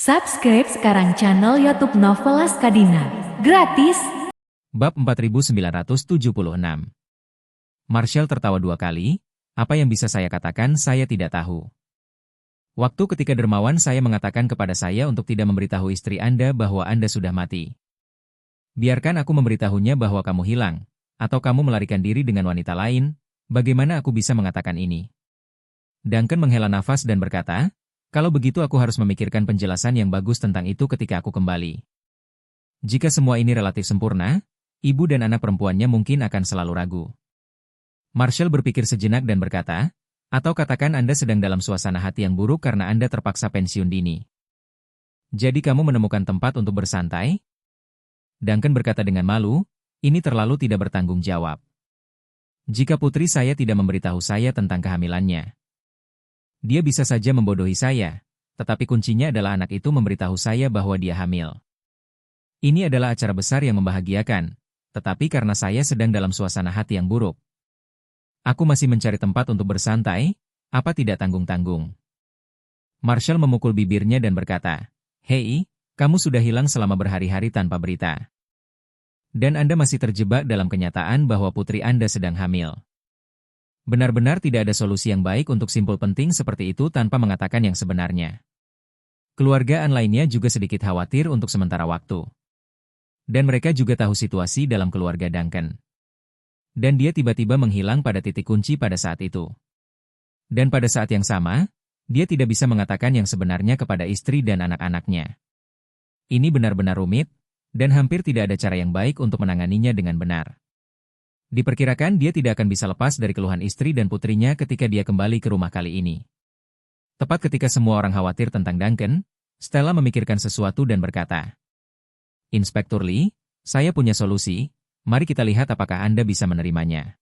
Subscribe sekarang channel YouTube Novelas Kadina. Gratis. Bab 4976. Marshall tertawa 2 kali. Apa yang bisa saya katakan, saya tidak tahu. Waktu ketika dermawan saya mengatakan kepada saya untuk tidak memberitahu istri Anda bahwa Anda sudah mati. Biarkan aku memberitahunya bahwa kamu hilang, atau kamu melarikan diri dengan wanita lain, bagaimana aku bisa mengatakan ini? Duncan menghela nafas dan berkata, kalau begitu aku harus memikirkan penjelasan yang bagus tentang itu ketika aku kembali. Jika semua ini relatif sempurna, ibu dan anak perempuannya mungkin akan selalu ragu. Marshall berpikir sejenak dan berkata, atau katakan Anda sedang dalam suasana hati yang buruk karena Anda terpaksa pensiun dini. Jadi kamu menemukan tempat untuk bersantai? Duncan berkata dengan malu, ini terlalu tidak bertanggung jawab. Jika putri saya tidak memberitahu saya tentang kehamilannya, dia bisa saja membodohi saya, tetapi kuncinya adalah anak itu memberitahu saya bahwa dia hamil. Ini adalah acara besar yang membahagiakan, tetapi karena saya sedang dalam suasana hati yang buruk. Aku masih mencari tempat untuk bersantai, apa tidak tanggung-tanggung. Marshall memukul bibirnya dan berkata, hei, kamu sudah hilang selama berhari-hari tanpa berita. Dan Anda masih terjebak dalam kenyataan bahwa putri Anda sedang hamil. Benar-benar tidak ada solusi yang baik untuk simpul penting seperti itu tanpa mengatakan yang sebenarnya. Keluargaan lainnya juga sedikit khawatir untuk sementara waktu. Dan mereka juga tahu situasi dalam keluarga Duncan. Dan dia tiba-tiba menghilang pada titik kunci pada saat itu. Dan pada saat yang sama, dia tidak bisa mengatakan yang sebenarnya kepada istri dan anak-anaknya. Ini benar-benar rumit, dan hampir tidak ada cara yang baik untuk menanganinya dengan benar. Diperkirakan dia tidak akan bisa lepas dari keluhan istri dan putrinya ketika dia kembali ke rumah kali ini. Tepat ketika semua orang khawatir tentang Duncan, Stella memikirkan sesuatu dan berkata, Inspektur Lee, saya punya solusi, mari kita lihat apakah Anda bisa menerimanya.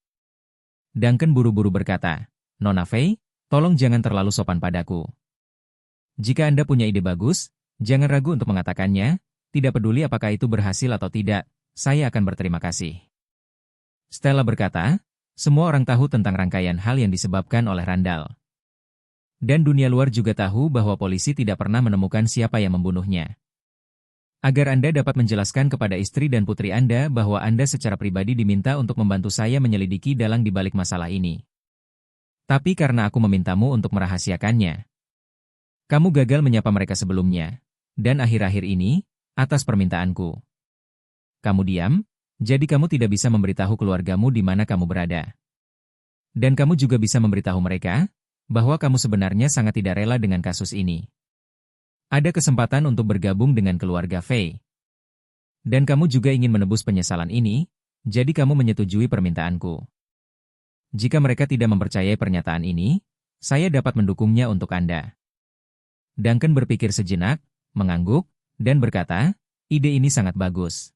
Duncan buru-buru berkata, Nona Faye, tolong jangan terlalu sopan padaku. Jika Anda punya ide bagus, jangan ragu untuk mengatakannya, tidak peduli apakah itu berhasil atau tidak, saya akan berterima kasih. Stella berkata, semua orang tahu tentang rangkaian hal yang disebabkan oleh Randall. Dan dunia luar juga tahu bahwa polisi tidak pernah menemukan siapa yang membunuhnya. Agar Anda dapat menjelaskan kepada istri dan putri Anda bahwa Anda secara pribadi diminta untuk membantu saya menyelidiki dalang di balik masalah ini. Tapi karena aku memintamu untuk merahasiakannya, kamu gagal menyapa mereka sebelumnya, dan akhir-akhir ini, atas permintaanku. Kamu diam? Jadi kamu tidak bisa memberitahu keluargamu di mana kamu berada. Dan kamu juga bisa memberitahu mereka, bahwa kamu sebenarnya sangat tidak rela dengan kasus ini. Ada kesempatan untuk bergabung dengan keluarga Faye. Dan kamu juga ingin menebus penyesalan ini, jadi kamu menyetujui permintaanku. Jika mereka tidak mempercayai pernyataan ini, saya dapat mendukungnya untuk Anda. Duncan berpikir sejenak, mengangguk, dan berkata, ide ini sangat bagus.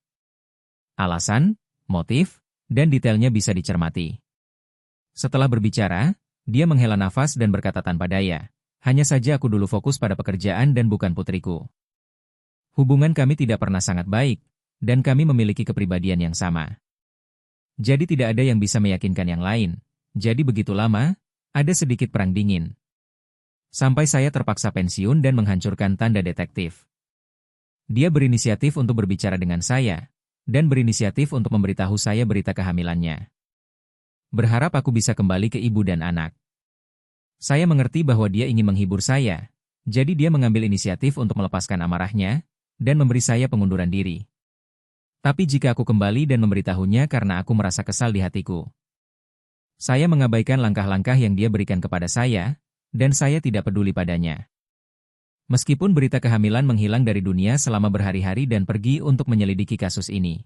Alasan, motif, dan detailnya bisa dicermati. Setelah berbicara, dia menghela nafas dan berkata tanpa daya, hanya saja aku dulu fokus pada pekerjaan dan bukan putriku. Hubungan kami tidak pernah sangat baik, dan kami memiliki kepribadian yang sama. Jadi tidak ada yang bisa meyakinkan yang lain, jadi begitu lama, ada sedikit perang dingin. Sampai saya terpaksa pensiun dan menghancurkan tanda detektif. Dia berinisiatif untuk berbicara dengan saya, dan berinisiatif untuk memberitahu saya berita kehamilannya. Berharap aku bisa kembali ke ibu dan anak. Saya mengerti bahwa dia ingin menghibur saya, jadi dia mengambil inisiatif untuk melepaskan amarahnya, dan memberi saya pengunduran diri. Tapi jika aku kembali dan memberitahunya karena aku merasa kesal di hatiku, saya mengabaikan langkah-langkah yang dia berikan kepada saya, dan saya tidak peduli padanya. Meskipun berita kehamilan menghilang dari dunia selama berhari-hari dan pergi untuk menyelidiki kasus ini,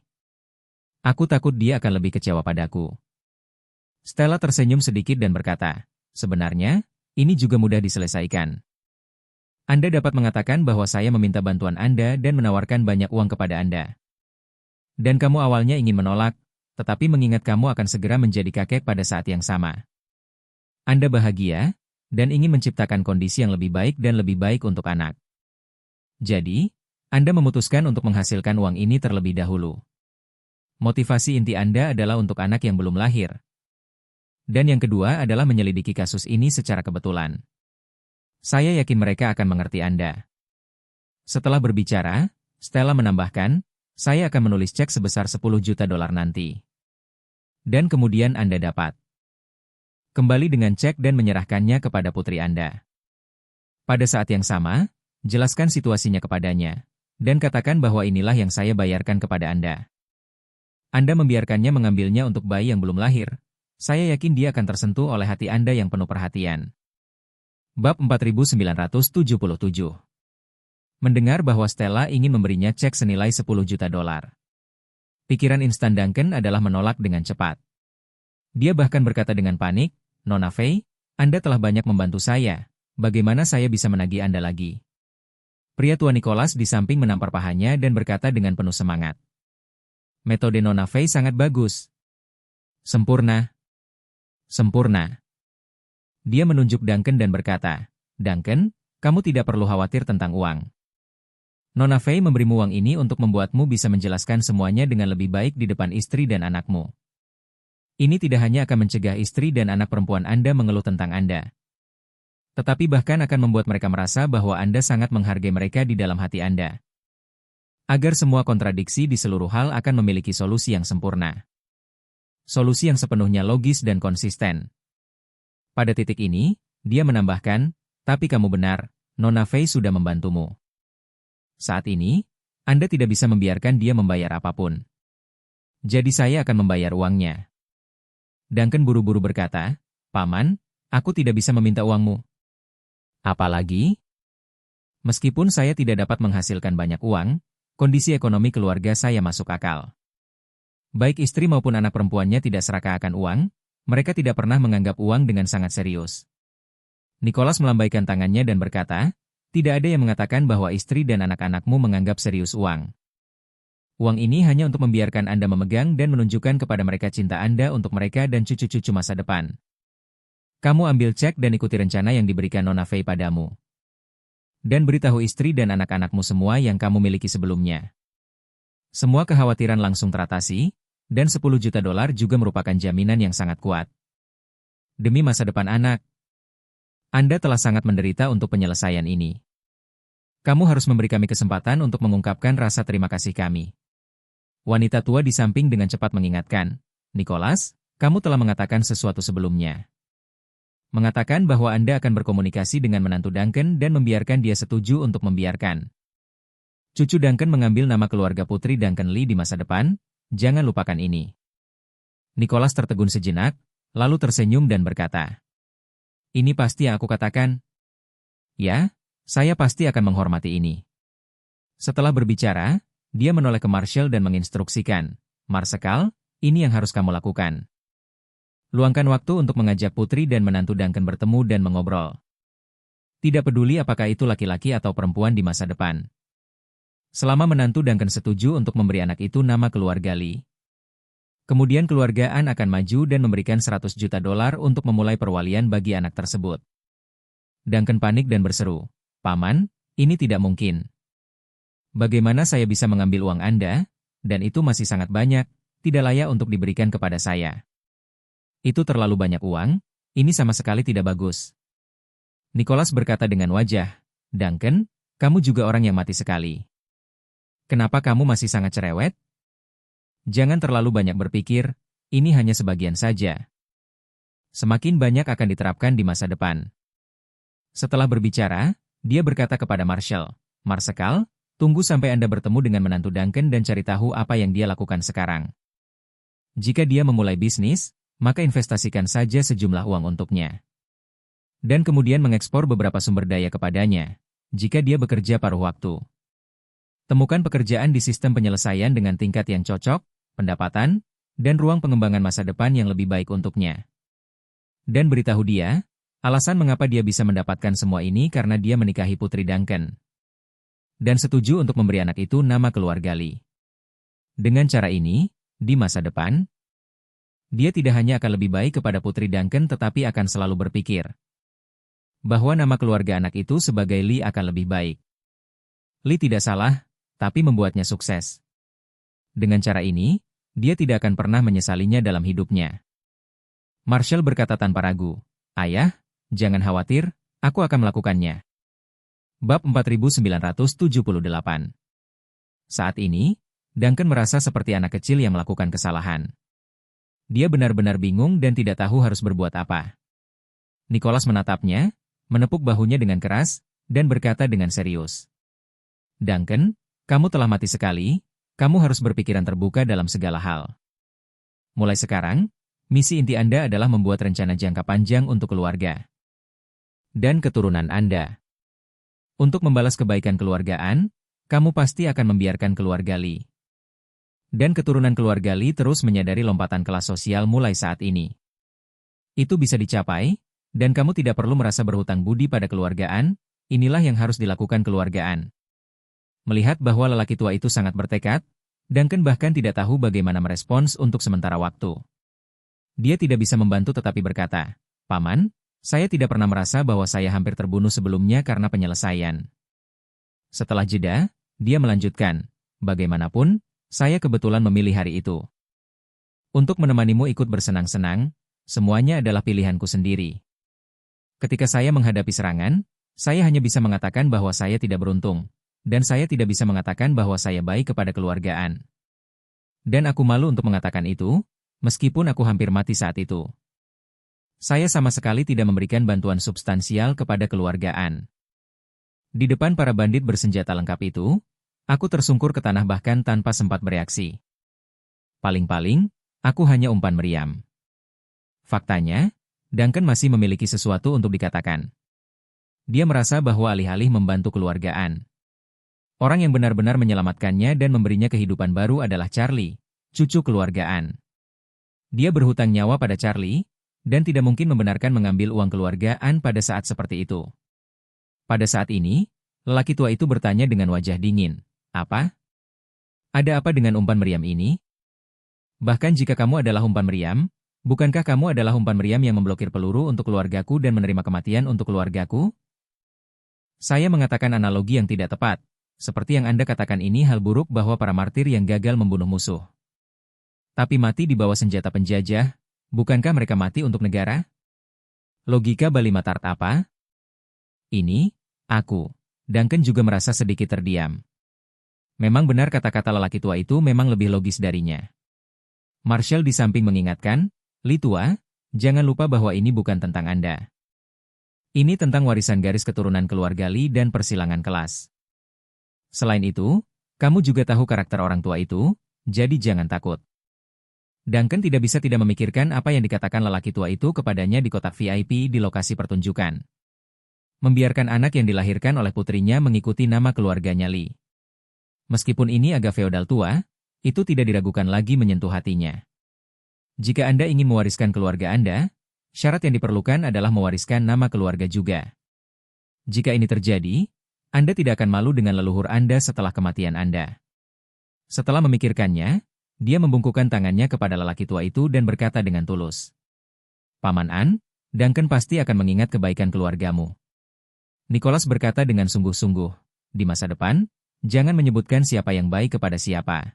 aku takut dia akan lebih kecewa padaku. Stella tersenyum sedikit dan berkata, sebenarnya, ini juga mudah diselesaikan. Anda dapat mengatakan bahwa saya meminta bantuan Anda dan menawarkan banyak uang kepada Anda. Dan kamu awalnya ingin menolak, tetapi mengingat kamu akan segera menjadi kakek pada saat yang sama. Anda bahagia, dan ingin menciptakan kondisi yang lebih baik dan lebih baik untuk anak. Jadi, Anda memutuskan untuk menghasilkan uang ini terlebih dahulu. Motivasi inti Anda adalah untuk anak yang belum lahir. Dan yang kedua adalah menyelidiki kasus ini secara kebetulan. Saya yakin mereka akan mengerti Anda. Setelah berbicara, Stella menambahkan, saya akan menulis cek sebesar 10 juta dolar nanti. Dan kemudian Anda dapat kembali dengan cek dan menyerahkannya kepada putri Anda. Pada saat yang sama, jelaskan situasinya kepadanya, dan katakan bahwa inilah yang saya bayarkan kepada Anda. Anda membiarkannya mengambilnya untuk bayi yang belum lahir. Saya yakin dia akan tersentuh oleh hati Anda yang penuh perhatian. Bab 4977. Mendengar bahwa Stella ingin memberinya cek senilai 10 juta dolar. Pikiran instan Duncan adalah menolak dengan cepat. Dia bahkan berkata dengan panik, Nona Faye, Anda telah banyak membantu saya. Bagaimana saya bisa menagih Anda lagi? Pria tua Nicholas di samping menampar pahanya dan berkata dengan penuh semangat. Metode Nona Faye sangat bagus. Sempurna. Sempurna. Dia menunjuk Duncan dan berkata, Duncan, kamu tidak perlu khawatir tentang uang. Nona Faye memberimu uang ini untuk membuatmu bisa menjelaskan semuanya dengan lebih baik di depan istri dan anakmu. Ini tidak hanya akan mencegah istri dan anak perempuan Anda mengeluh tentang Anda, tetapi bahkan akan membuat mereka merasa bahwa Anda sangat menghargai mereka di dalam hati Anda. Agar semua kontradiksi di seluruh hal akan memiliki solusi yang sempurna. Solusi yang sepenuhnya logis dan konsisten. Pada titik ini, dia menambahkan, tapi kamu benar, Nona Faye sudah membantumu. Saat ini, Anda tidak bisa membiarkan dia membayar apapun. Jadi saya akan membayar uangnya. Duncan buru-buru berkata, Paman, aku tidak bisa meminta uangmu. Apalagi? Meskipun saya tidak dapat menghasilkan banyak uang, kondisi ekonomi keluarga saya masuk akal. Baik istri maupun anak perempuannya tidak serakah akan uang, mereka tidak pernah menganggap uang dengan sangat serius. Nicholas melambaikan tangannya dan berkata, tidak ada yang mengatakan bahwa istri dan anak-anakmu menganggap serius uang. Uang ini hanya untuk membiarkan Anda memegang dan menunjukkan kepada mereka cinta Anda untuk mereka dan cucu-cucu masa depan. Kamu ambil cek dan ikuti rencana yang diberikan Nona Faye padamu. Dan beritahu istri dan anak-anakmu semua yang kamu miliki sebelumnya. Semua kekhawatiran langsung teratasi, dan 10 juta dolar juga merupakan jaminan yang sangat kuat. Demi masa depan anak, Anda telah sangat menderita untuk penyelesaian ini. Kamu harus memberi kami kesempatan untuk mengungkapkan rasa terima kasih kami. Wanita tua di samping dengan cepat mengingatkan, Nicholas, kamu telah mengatakan sesuatu sebelumnya. Mengatakan bahwa Anda akan berkomunikasi dengan menantu Duncan dan membiarkan dia setuju untuk membiarkan cucu Duncan mengambil nama keluarga putri Duncan Lee di masa depan, jangan lupakan ini. Nicholas tertegun sejenak, lalu tersenyum dan berkata, ini pasti yang aku katakan. Ya, saya pasti akan menghormati ini. Setelah berbicara, dia menoleh ke Marshall dan menginstruksikan, Marsekal, ini yang harus kamu lakukan. Luangkan waktu untuk mengajak putri dan menantu Duncan bertemu dan mengobrol. Tidak peduli apakah itu laki-laki atau perempuan di masa depan. Selama menantu Duncan setuju untuk memberi anak itu nama keluarga Lee. Kemudian keluarga An akan maju dan memberikan 100 juta dolar untuk memulai perwalian bagi anak tersebut. Duncan panik dan berseru, Paman, ini tidak mungkin. Bagaimana saya bisa mengambil uang Anda? Dan itu masih sangat banyak, tidak layak untuk diberikan kepada saya. Itu terlalu banyak uang, ini sama sekali tidak bagus. Nicholas berkata dengan wajah, Duncan, kamu juga orang yang mati sekali. Kenapa kamu masih sangat cerewet? Jangan terlalu banyak berpikir, ini hanya sebagian saja. Semakin banyak akan diterapkan di masa depan. Setelah berbicara, dia berkata kepada Marshall, Marsekal, tunggu sampai Anda bertemu dengan menantu Duncan dan cari tahu apa yang dia lakukan sekarang. Jika dia memulai bisnis, maka investasikan saja sejumlah uang untuknya. Dan kemudian mengekspor beberapa sumber daya kepadanya, jika dia bekerja paruh waktu. Temukan pekerjaan di sistem penyelesaian dengan tingkat yang cocok, pendapatan, dan ruang pengembangan masa depan yang lebih baik untuknya. Dan beritahu dia, alasan mengapa dia bisa mendapatkan semua ini karena dia menikahi putri Duncan. Dan setuju untuk memberi anak itu nama keluarga Lee. Dengan cara ini, di masa depan, dia tidak hanya akan lebih baik kepada putri Duncan tetapi akan selalu berpikir bahwa nama keluarga anak itu sebagai Lee akan lebih baik. Lee tidak salah, tapi membuatnya sukses. Dengan cara ini, dia tidak akan pernah menyesalinya dalam hidupnya. Marshall berkata tanpa ragu, Ayah, jangan khawatir, aku akan melakukannya. Bab 4978. Saat ini, Duncan merasa seperti anak kecil yang melakukan kesalahan. Dia benar-benar bingung dan tidak tahu harus berbuat apa. Nicholas menatapnya, menepuk bahunya dengan keras, dan berkata dengan serius. Duncan, kamu telah mati sekali, kamu harus berpikiran terbuka dalam segala hal. Mulai sekarang, misi inti Anda adalah membuat rencana jangka panjang untuk keluarga dan keturunan Anda. Untuk membalas kebaikan keluargaan, kamu pasti akan membiarkan keluarga Lee dan keturunan keluarga Lee terus menyadari lompatan kelas sosial mulai saat ini. Itu bisa dicapai, dan kamu tidak perlu merasa berhutang budi pada keluargaan, inilah yang harus dilakukan keluargaan. Melihat bahwa lelaki tua itu sangat bertekad, Duncan bahkan tidak tahu bagaimana merespons untuk sementara waktu. Dia tidak bisa membantu tetapi berkata, Paman, saya tidak pernah merasa bahwa saya hampir terbunuh sebelumnya karena penyelesaian. Setelah jeda, dia melanjutkan, bagaimanapun, saya kebetulan memilih hari itu. Untuk menemanimu ikut bersenang-senang, semuanya adalah pilihanku sendiri. Ketika saya menghadapi serangan, saya hanya bisa mengatakan bahwa saya tidak beruntung, dan saya tidak bisa mengatakan bahwa saya baik kepada keluargaan. Dan aku malu untuk mengatakan itu, meskipun aku hampir mati saat itu. Saya sama sekali tidak memberikan bantuan substansial kepada keluargaan. Di depan para bandit bersenjata lengkap itu, aku tersungkur ke tanah bahkan tanpa sempat bereaksi. Paling-paling, aku hanya umpan meriam. Faktanya, Duncan masih memiliki sesuatu untuk dikatakan. Dia merasa bahwa alih-alih membantu keluargaan, orang yang benar-benar menyelamatkannya dan memberinya kehidupan baru adalah Charlie, cucu keluargaan. Dia berhutang nyawa pada Charlie, dan tidak mungkin membenarkan mengambil uang keluargaan pada saat seperti itu. Pada saat ini, lelaki tua itu bertanya dengan wajah dingin, apa? Ada apa dengan umpan meriam ini? Bahkan jika kamu adalah umpan meriam, bukankah kamu adalah umpan meriam yang memblokir peluru untuk keluargaku dan menerima kematian untuk keluargaku? Saya mengatakan analogi yang tidak tepat. Seperti yang Anda katakan ini hal buruk bahwa para martir yang gagal membunuh musuh. Tapi mati di bawah senjata penjajah, bukankah mereka mati untuk negara? Logika Balimatart apa? Ini, aku. Duncan juga merasa sedikit terdiam. Memang benar kata-kata lelaki tua itu memang lebih logis darinya. Marshall di samping mengingatkan, Lee tua, jangan lupa bahwa ini bukan tentang Anda. Ini tentang warisan garis keturunan keluarga Lee dan persilangan kelas. Selain itu, kamu juga tahu karakter orang tua itu, jadi jangan takut. Duncan tidak bisa tidak memikirkan apa yang dikatakan lelaki tua itu kepadanya di kotak VIP di lokasi pertunjukan. Membiarkan anak yang dilahirkan oleh putrinya mengikuti nama keluarganya Lee. Meskipun ini agak feodal tua, itu tidak diragukan lagi menyentuh hatinya. Jika Anda ingin mewariskan keluarga Anda, syarat yang diperlukan adalah mewariskan nama keluarga juga. Jika ini terjadi, Anda tidak akan malu dengan leluhur Anda setelah kematian Anda. Setelah memikirkannya, dia membungkukkan tangannya kepada lelaki tua itu dan berkata dengan tulus. Paman An, Duncan pasti akan mengingat kebaikan keluargamu. Nicholas berkata dengan sungguh-sungguh, di masa depan, jangan menyebutkan siapa yang baik kepada siapa.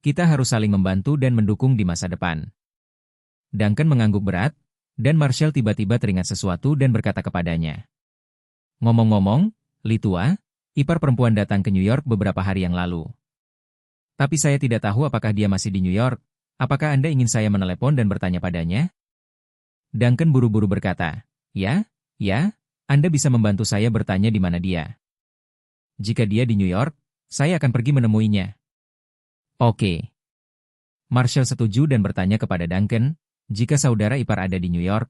Kita harus saling membantu dan mendukung di masa depan. Duncan mengangguk berat, dan Marshall tiba-tiba teringat sesuatu dan berkata kepadanya. Ngomong-ngomong, Lee tua, ipar perempuan datang ke New York beberapa hari yang lalu. Tapi saya tidak tahu apakah dia masih di New York. Apakah Anda ingin saya menelepon dan bertanya padanya? Duncan buru-buru berkata, ya, Anda bisa membantu saya bertanya di mana dia. Jika dia di New York, saya akan pergi menemuinya. Oke. Marshall setuju dan bertanya kepada Duncan, jika saudara ipar ada di New York.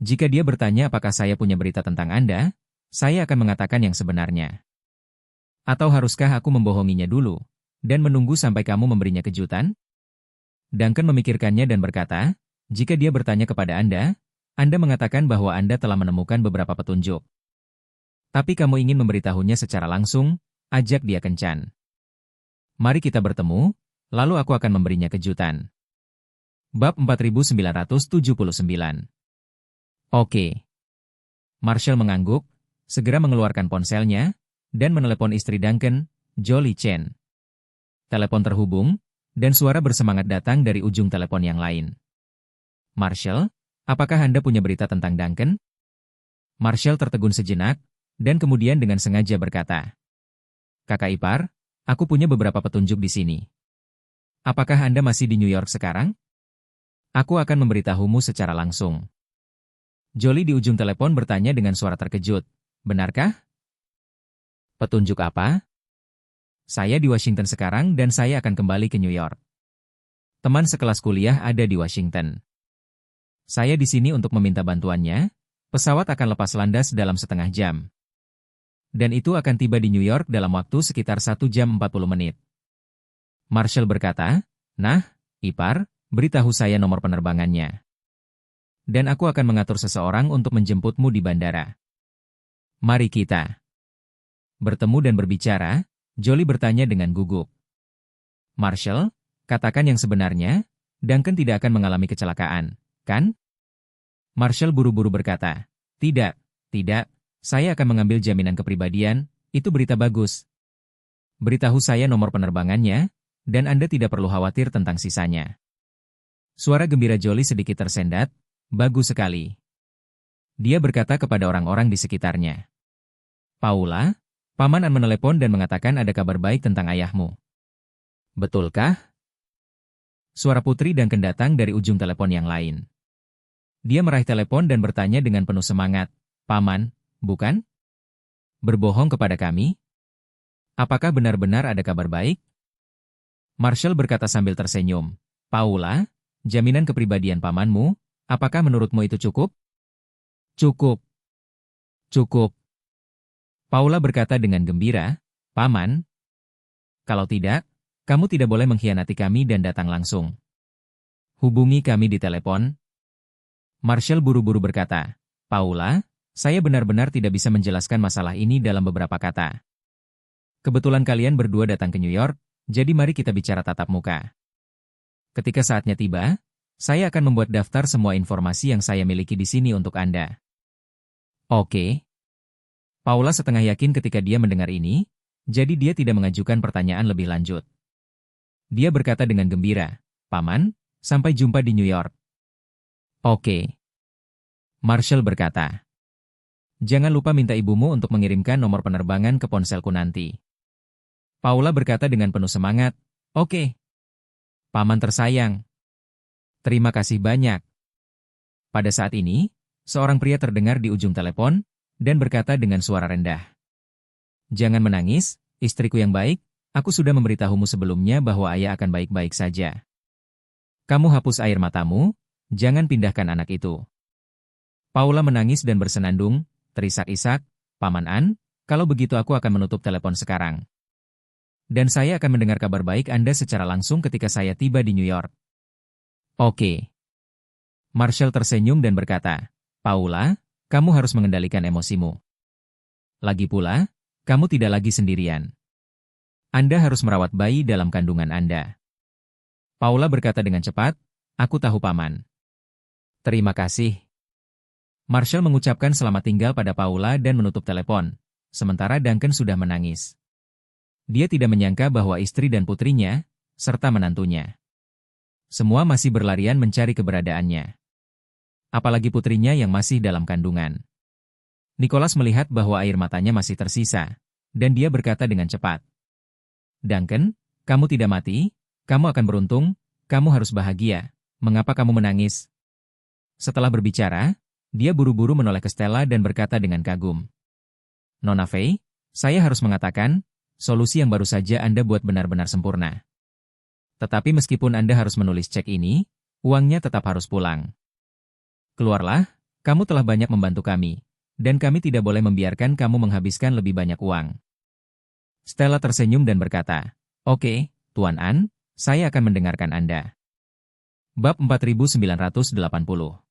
Jika dia bertanya apakah saya punya berita tentang Anda, saya akan mengatakan yang sebenarnya. Atau haruskah aku membohonginya dulu, dan menunggu sampai kamu memberinya kejutan? Duncan memikirkannya dan berkata, jika dia bertanya kepada Anda mengatakan bahwa Anda telah menemukan beberapa petunjuk. Tapi kamu ingin memberitahunya secara langsung, ajak dia kencan. Mari kita bertemu, lalu aku akan memberinya kejutan. Bab 4979. Oke. Marshall mengangguk, segera mengeluarkan ponselnya, dan menelepon istri Duncan, Jolie Chen. Telepon terhubung, dan suara bersemangat datang dari ujung telepon yang lain. Marshall, apakah Anda punya berita tentang Duncan? Marshall tertegun sejenak, dan kemudian dengan sengaja berkata, "Kakak ipar, aku punya beberapa petunjuk di sini. Apakah Anda masih di New York sekarang? Aku akan memberitahumu secara langsung." Jolie di ujung telepon bertanya dengan suara terkejut, "Benarkah? Petunjuk apa?" "Saya di Washington sekarang dan saya akan kembali ke New York. Teman sekelas kuliah ada di Washington. Saya di sini untuk meminta bantuannya. Pesawat akan lepas landas dalam setengah jam. Dan itu akan tiba di New York dalam waktu sekitar 1 jam 40 menit. Marshall berkata, "Nah, ipar, beritahu saya nomor penerbangannya. Dan aku akan mengatur seseorang untuk menjemputmu di bandara. Mari kita bertemu dan berbicara." Jolie bertanya dengan gugup. "Marshall, katakan yang sebenarnya, Duncan tidak akan mengalami kecelakaan, kan?" Marshall buru-buru berkata, "Tidak, tidak, saya akan mengambil jaminan kepribadian, itu berita bagus. Beritahu saya nomor penerbangannya, dan Anda tidak perlu khawatir tentang sisanya." Suara gembira Jolie sedikit tersendat, "Bagus sekali." Dia berkata kepada orang-orang di sekitarnya, "Paula, Paman An menelepon dan mengatakan ada kabar baik tentang ayahmu. Betulkah?" Suara Putri Duncan datang dari ujung telepon yang lain. Dia meraih telepon dan bertanya dengan penuh semangat, "Paman, bukan? Berbohong kepada kami? Apakah benar-benar ada kabar baik?" Marshall berkata sambil tersenyum, "Paula, jaminan kepribadian pamanmu, apakah menurutmu itu cukup?" "Cukup. Cukup." Paula berkata dengan gembira, "Paman, kalau tidak, kamu tidak boleh mengkhianati kami dan datang langsung. Hubungi kami di telepon." Marshall buru-buru berkata, "Paula, saya benar-benar tidak bisa menjelaskan masalah ini dalam beberapa kata. Kebetulan kalian berdua datang ke New York, jadi mari kita bicara tatap muka. Ketika saatnya tiba, saya akan membuat daftar semua informasi yang saya miliki di sini untuk Anda." "Oke." Paula setengah yakin ketika dia mendengar ini, jadi dia tidak mengajukan pertanyaan lebih lanjut. Dia berkata dengan gembira, "Paman, sampai jumpa di New York." "Oke." Marshall berkata, "Jangan lupa minta ibumu untuk mengirimkan nomor penerbangan ke ponselku nanti." Paula berkata dengan penuh semangat, "Oke. Paman tersayang. Terima kasih banyak." Pada saat ini, seorang pria terdengar di ujung telepon, dan berkata dengan suara rendah, "Jangan menangis, istriku yang baik, aku sudah memberitahumu sebelumnya bahwa ayah akan baik-baik saja. Kamu hapus air matamu, jangan pindahkan anak itu." Paula menangis dan bersenandung, terisak-isak, "Paman An, kalau begitu aku akan menutup telepon sekarang. Dan saya akan mendengar kabar baik Anda secara langsung ketika saya tiba di New York." "Oke." Marshall tersenyum dan berkata, "Paula, kamu harus mengendalikan emosimu. Lagi pula, kamu tidak lagi sendirian. Anda harus merawat bayi dalam kandungan Anda." Paula berkata dengan cepat, "Aku tahu Paman." "Terima kasih." Marshall mengucapkan selamat tinggal pada Paula dan menutup telepon, sementara Duncan sudah menangis. Dia tidak menyangka bahwa istri dan putrinya, serta menantunya, semua masih berlarian mencari keberadaannya. Apalagi putrinya yang masih dalam kandungan. Nicholas melihat bahwa air matanya masih tersisa, dan dia berkata dengan cepat, "Duncan, kamu tidak mati, kamu akan beruntung, kamu harus bahagia, mengapa kamu menangis?" Setelah berbicara, dia buru-buru menoleh ke Stella dan berkata dengan kagum, "Nona Faye, saya harus mengatakan, solusi yang baru saja Anda buat benar-benar sempurna. Tetapi meskipun Anda harus menulis cek ini, uangnya tetap harus pulang. Keluarlah, kamu telah banyak membantu kami, dan kami tidak boleh membiarkan kamu menghabiskan lebih banyak uang." Stella tersenyum dan berkata, "Oke, Tuan An, saya akan mendengarkan Anda." Bab 4980.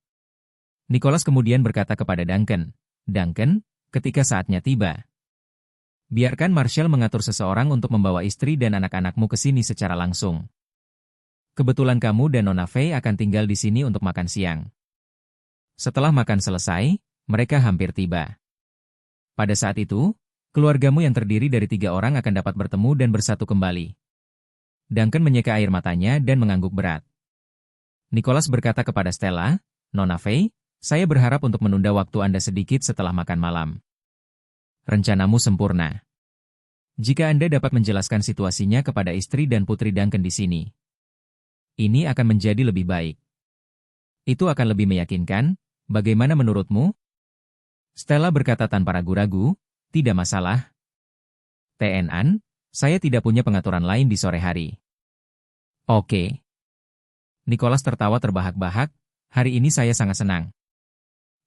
Nicholas kemudian berkata kepada Duncan, "Duncan, ketika saatnya tiba, biarkan Marshall mengatur seseorang untuk membawa istri dan anak-anakmu ke sini secara langsung. Kebetulan kamu dan Nona Faye akan tinggal di sini untuk makan siang. Setelah makan selesai, mereka hampir tiba. Pada saat itu, keluargamu yang terdiri dari 3 orang akan dapat bertemu dan bersatu kembali." Duncan menyeka air matanya dan mengangguk berat. Nicholas berkata kepada Stella, "Nona Faye, saya berharap untuk menunda waktu Anda sedikit setelah makan malam. rencanamu sempurna. Jika Anda dapat menjelaskan situasinya kepada istri dan putri Duncan di sini, ini akan menjadi lebih baik. Itu akan lebih meyakinkan. Bagaimana menurutmu? Stella berkata tanpa ragu-ragu, tidak masalah. TNN, saya tidak punya pengaturan lain di sore hari. Oke. Nicholas tertawa terbahak-bahak, hari ini saya sangat senang.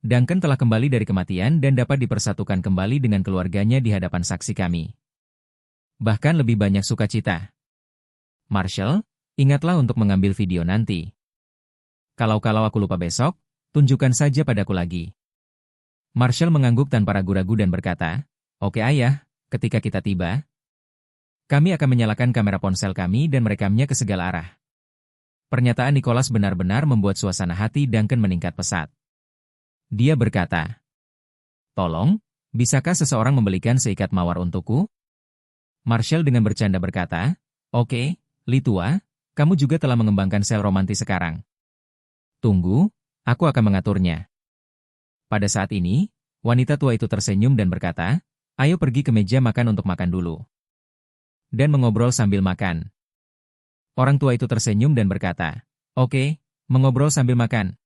Duncan telah kembali dari kematian dan dapat dipersatukan kembali dengan keluarganya di hadapan saksi kami. Bahkan lebih banyak sukacita. Marshall, ingatlah untuk mengambil video nanti. Kalau aku lupa besok, tunjukkan saja padaku lagi. Marshall mengangguk tanpa ragu-ragu dan berkata, "Oke ayah, ketika kita tiba, kami akan menyalakan kamera ponsel kami dan merekamnya ke segala arah." Pernyataan Nicholas benar-benar membuat suasana hati Duncan meningkat pesat. Dia berkata, "Tolong, bisakah seseorang membelikan seikat mawar untukku?" Marshall dengan bercanda berkata, "Oke, Litua, kamu juga telah mengembangkan sel romantis sekarang. Tunggu, aku akan mengaturnya." Pada saat ini, wanita tua itu tersenyum dan berkata, "Ayo pergi ke meja makan untuk makan dulu." Dan mengobrol sambil makan. Orang tua itu tersenyum dan berkata, "Oke, mengobrol sambil makan."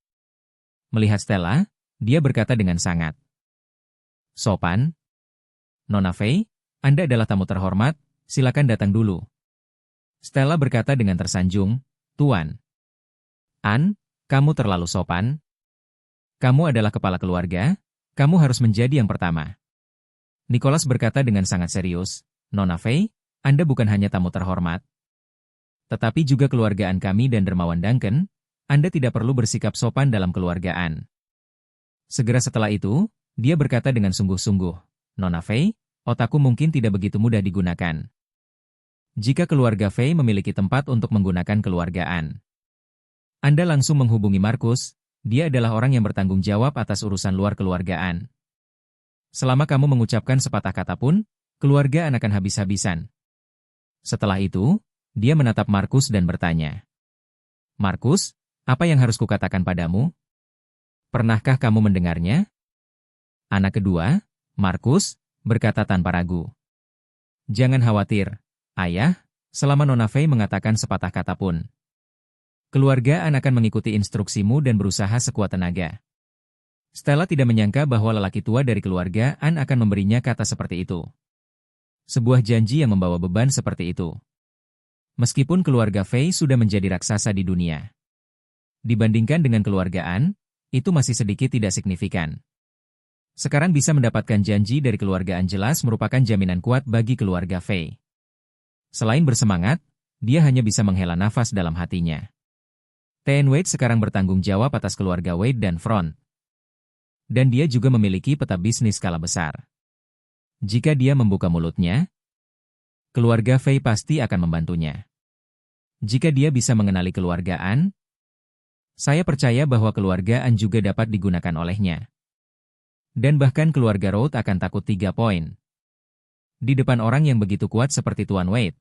Melihat Stella, dia berkata dengan sangat sopan, "Nona Faye, Anda adalah tamu terhormat, silakan datang dulu." Stella berkata dengan tersanjung, "Tuan Anne, kamu terlalu sopan. Kamu adalah kepala keluarga, kamu harus menjadi yang pertama." Nicholas berkata dengan sangat serius, "Nona Faye, Anda bukan hanya tamu terhormat, tetapi juga keluargaan kami dan dermawan Duncan. Anda tidak perlu bersikap sopan dalam keluargaan." Segera setelah itu, dia berkata dengan sungguh-sungguh, "Nona Faye, otakku mungkin tidak begitu mudah digunakan. Jika keluarga Faye memiliki tempat untuk menggunakan keluargaan, Anda langsung menghubungi Markus, dia adalah orang yang bertanggung jawab atas urusan luar keluargaan. Selama kamu mengucapkan sepatah kata pun, keluargaan akan habis-habisan." Setelah itu, dia menatap Markus dan bertanya, "Markus, apa yang harus kukatakan padamu? Pernahkah kamu mendengarnya?" Anak kedua, Markus, berkata tanpa ragu, "Jangan khawatir, ayah, selama Nona Faye mengatakan sepatah kata pun, keluargaan akan mengikuti instruksimu dan berusaha sekuat tenaga." Stella tidak menyangka bahwa lelaki tua dari keluarga Anne akan memberinya kata seperti itu. Sebuah janji yang membawa beban seperti itu. Meskipun keluarga Faye sudah menjadi raksasa di dunia, dibandingkan dengan keluarga Anne, itu masih sedikit tidak signifikan. Sekarang bisa mendapatkan janji dari keluarga Anne jelas merupakan jaminan kuat bagi keluarga Faye. Selain bersemangat, dia hanya bisa menghela nafas dalam hatinya. T.N. Wade sekarang bertanggung jawab atas keluarga Wade dan Front. Dan dia juga memiliki peta bisnis skala besar. Jika dia membuka mulutnya, keluarga Faye pasti akan membantunya. Jika dia bisa mengenali keluarga Anne, saya percaya bahwa keluarga Anne juga dapat digunakan olehnya. Dan bahkan keluarga Road akan takut 3 poin. Di depan orang yang begitu kuat seperti Tuan Wade.